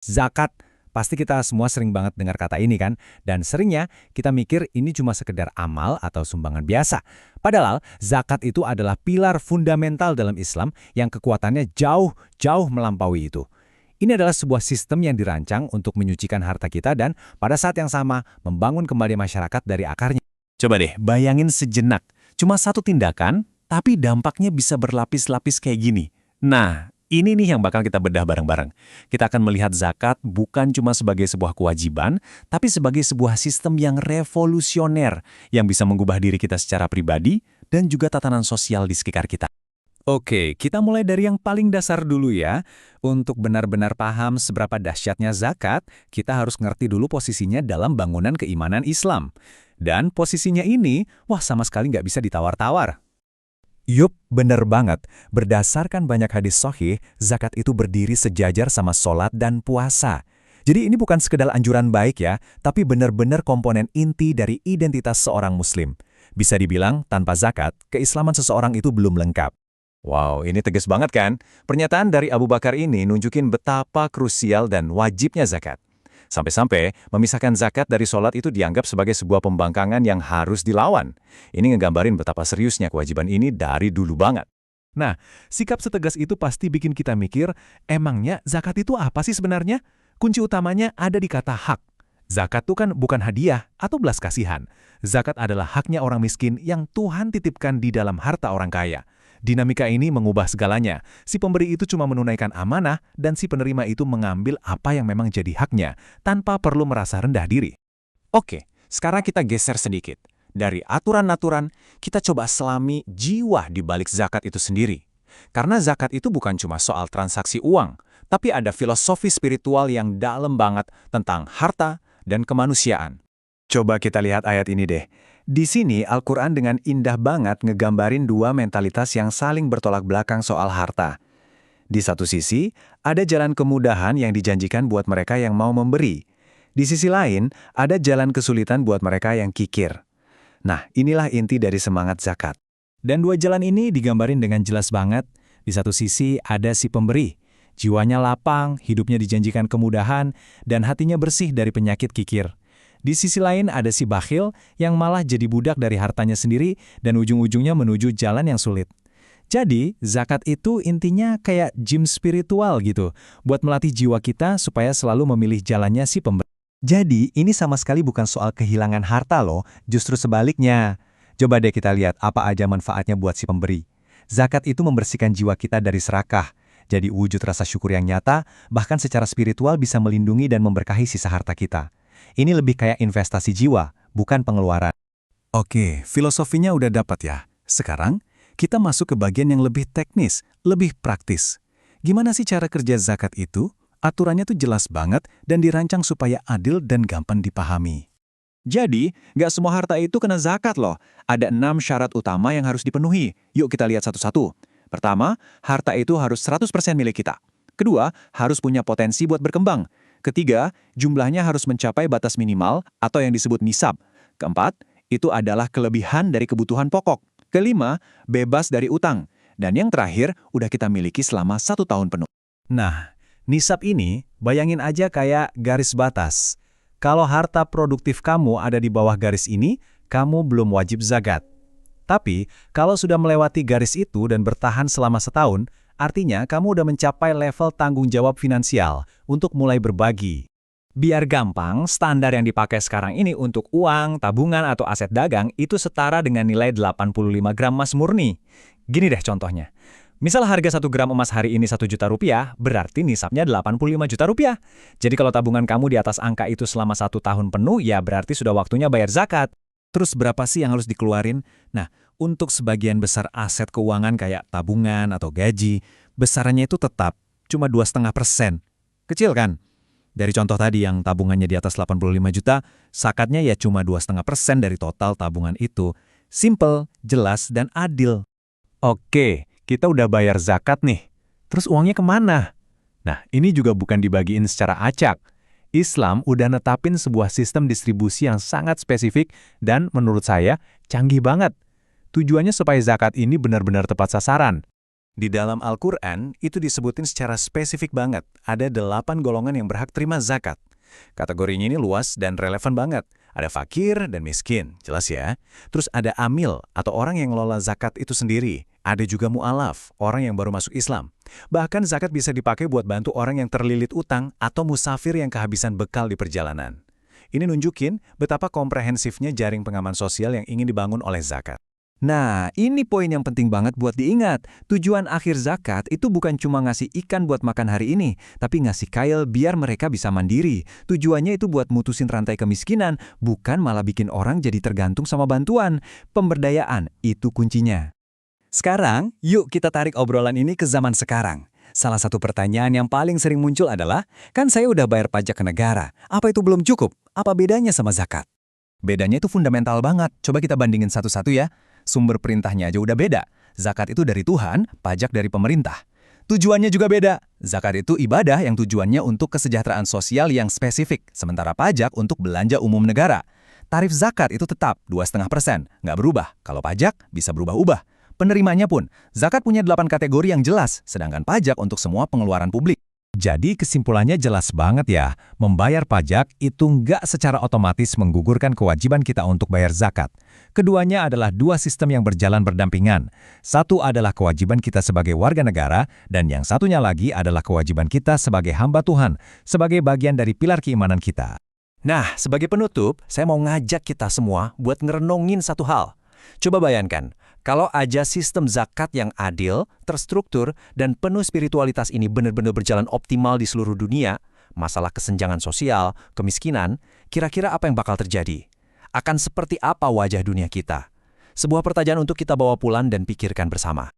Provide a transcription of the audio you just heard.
Zakat, pasti kita semua sering banget dengar kata ini kan, dan seringnya kita mikir ini cuma sekedar amal atau sumbangan biasa. Padahal zakat itu adalah pilar fundamental dalam Islam yang kekuatannya jauh melampaui itu. Ini adalah sebuah sistem yang dirancang untuk menyucikan harta kita dan pada saat yang sama membangun kembali masyarakat dari akarnya. Coba deh, bayangin sejenak. Cuma satu tindakan, tapi dampaknya bisa berlapis-lapis kayak gini. Nah, ini nih yang bakal kita bedah bareng-bareng. Kita akan melihat zakat bukan cuma sebagai sebuah kewajiban, tapi sebagai sebuah sistem yang revolusioner, yang bisa mengubah diri kita secara pribadi dan juga tatanan sosial di sekitar kita. Oke, kita mulai dari yang paling dasar dulu ya. Untuk benar-benar paham seberapa dahsyatnya zakat, kita harus ngerti dulu posisinya dalam bangunan keimanan Islam. Dan posisinya ini, wah sama sekali nggak bisa ditawar-tawar. Yup, bener banget. Berdasarkan banyak hadis sahih, zakat itu berdiri sejajar sama sholat dan puasa. Jadi ini bukan sekedar anjuran baik ya, tapi benar-benar komponen inti dari identitas seorang muslim. Bisa dibilang, tanpa zakat, keislaman seseorang itu belum lengkap. Wow, ini tegas banget kan? Pernyataan dari Abu Bakar ini nunjukin betapa krusial dan wajibnya zakat. Sampai-sampai, memisahkan zakat dari sholat itu dianggap sebagai sebuah pembangkangan yang harus dilawan. Ini ngegambarin betapa seriusnya kewajiban ini dari dulu banget. Nah, sikap setegas itu pasti bikin kita mikir, emangnya zakat itu apa sih sebenarnya? Kunci utamanya ada di kata hak. Zakat itu kan bukan hadiah atau belas kasihan. Zakat adalah haknya orang miskin yang Tuhan titipkan di dalam harta orang kaya. Dinamika ini mengubah segalanya. Si pemberi itu cuma menunaikan amanah dan si penerima itu mengambil apa yang memang jadi haknya, tanpa perlu merasa rendah diri. Oke, sekarang kita geser sedikit. Dari aturan-aturan, kita coba selami jiwa di balik zakat itu sendiri. Karena zakat itu bukan cuma soal transaksi uang, tapi ada filosofi spiritual yang dalam banget tentang harta dan kemanusiaan. Coba kita lihat ayat ini deh. Di sini Al-Quran dengan indah banget ngegambarin dua mentalitas yang saling bertolak belakang soal harta. Di satu sisi, ada jalan kemudahan yang dijanjikan buat mereka yang mau memberi. Di sisi lain, ada jalan kesulitan buat mereka yang kikir. Nah, inilah inti dari semangat zakat. Dan dua jalan ini digambarin dengan jelas banget. Di satu sisi ada si pemberi. Jiwanya lapang, hidupnya dijanjikan kemudahan, dan hatinya bersih dari penyakit kikir. Di sisi lain ada si bakhil yang malah jadi budak dari hartanya sendiri dan ujung-ujungnya menuju jalan yang sulit. Jadi, zakat itu intinya kayak gym spiritual gitu, buat melatih jiwa kita supaya selalu memilih jalannya si pemberi. Jadi, ini sama sekali bukan soal kehilangan harta loh, justru sebaliknya. Coba deh kita lihat apa aja manfaatnya buat si pemberi. Zakat itu membersihkan jiwa kita dari serakah, jadi wujud rasa syukur yang nyata, bahkan secara spiritual bisa melindungi dan memberkahi sisa harta kita. Ini lebih kayak investasi jiwa, bukan pengeluaran. Oke, filosofinya udah dapat ya. Sekarang, kita masuk ke bagian yang lebih teknis, lebih praktis. Gimana sih cara kerja zakat itu? Aturannya tuh jelas banget dan dirancang supaya adil dan gampang dipahami. Jadi, nggak semua harta itu kena zakat loh. Ada 6 syarat utama yang harus dipenuhi. Yuk kita lihat satu-satu. Pertama, harta itu harus 100% milik kita. Kedua, harus punya potensi buat berkembang. Ketiga, jumlahnya harus mencapai batas minimal atau yang disebut nisab. Keempat, itu adalah kelebihan dari kebutuhan pokok. Kelima, bebas dari utang. Dan yang terakhir, udah kita miliki selama 1 tahun penuh. Nah, nisab ini bayangin aja kayak garis batas. Kalau harta produktif kamu ada di bawah garis ini, kamu belum wajib zakat. Tapi, kalau sudah melewati garis itu dan bertahan selama setahun, artinya kamu udah mencapai level tanggung jawab finansial untuk mulai berbagi. Biar gampang, standar yang dipakai sekarang ini untuk uang, tabungan, atau aset dagang itu setara dengan nilai 85 gram emas murni. Gini deh contohnya. Misal harga 1 gram emas hari ini 1 juta rupiah, berarti nisabnya 85 juta rupiah. Jadi kalau tabungan kamu di atas angka itu selama 1 tahun penuh, ya berarti sudah waktunya bayar zakat. Terus berapa sih yang harus dikeluarin? Nah, untuk sebagian besar aset keuangan kayak tabungan atau gaji, besarannya itu tetap cuma 2,5%. Kecil kan? Dari contoh tadi yang tabungannya di atas 85 juta, zakatnya ya cuma 2,5% dari total tabungan itu. Simple, jelas, dan adil. Oke, kita udah bayar zakat nih. Terus uangnya kemana? Nah, ini juga bukan dibagiin secara acak. Islam udah netapin sebuah sistem distribusi yang sangat spesifik dan menurut saya canggih banget. Tujuannya supaya zakat ini benar-benar tepat sasaran. Di dalam Al-Quran, itu disebutin secara spesifik banget. Ada 8 golongan yang berhak terima zakat. Kategorinya ini luas dan relevan banget. Ada fakir dan miskin, jelas ya. Terus ada amil, atau orang yang ngelola zakat itu sendiri. Ada juga mu'alaf, orang yang baru masuk Islam. Bahkan zakat bisa dipakai buat bantu orang yang terlilit utang atau musafir yang kehabisan bekal di perjalanan. Ini nunjukin betapa komprehensifnya jaring pengaman sosial yang ingin dibangun oleh zakat. Nah, ini poin yang penting banget buat diingat. Tujuan akhir zakat itu bukan cuma ngasih ikan buat makan hari ini, tapi ngasih kail biar mereka bisa mandiri. Tujuannya itu buat mutusin rantai kemiskinan, bukan malah bikin orang jadi tergantung sama bantuan. Pemberdayaan, itu kuncinya. Sekarang, yuk kita tarik obrolan ini ke zaman sekarang. Salah satu pertanyaan yang paling sering muncul adalah, kan saya udah bayar pajak ke negara, apa itu belum cukup? Apa bedanya sama zakat? Bedanya itu fundamental banget. Coba kita bandingin satu-satu ya. Sumber perintahnya aja udah beda. Zakat itu dari Tuhan, pajak dari pemerintah. Tujuannya juga beda. Zakat itu ibadah yang tujuannya untuk kesejahteraan sosial yang spesifik, sementara pajak untuk belanja umum negara. Tarif zakat itu tetap 2,5%, nggak berubah. Kalau pajak bisa berubah-ubah. Penerimanya pun, zakat punya 8 kategori yang jelas, sedangkan pajak untuk semua pengeluaran publik. Jadi kesimpulannya jelas banget ya, membayar pajak itu nggak secara otomatis menggugurkan kewajiban kita untuk bayar zakat. Keduanya adalah dua sistem yang berjalan berdampingan. Satu adalah kewajiban kita sebagai warga negara, dan yang satunya lagi adalah kewajiban kita sebagai hamba Tuhan, sebagai bagian dari pilar keimanan kita. Nah, sebagai penutup, saya mau ngajak kita semua buat ngerenungin satu hal. Coba bayangkan, kalau aja sistem zakat yang adil, terstruktur, dan penuh spiritualitas ini benar-benar berjalan optimal di seluruh dunia, masalah kesenjangan sosial, kemiskinan, kira-kira apa yang bakal terjadi? Akan seperti apa wajah dunia kita? Sebuah pertanyaan untuk kita bawa pulang dan pikirkan bersama.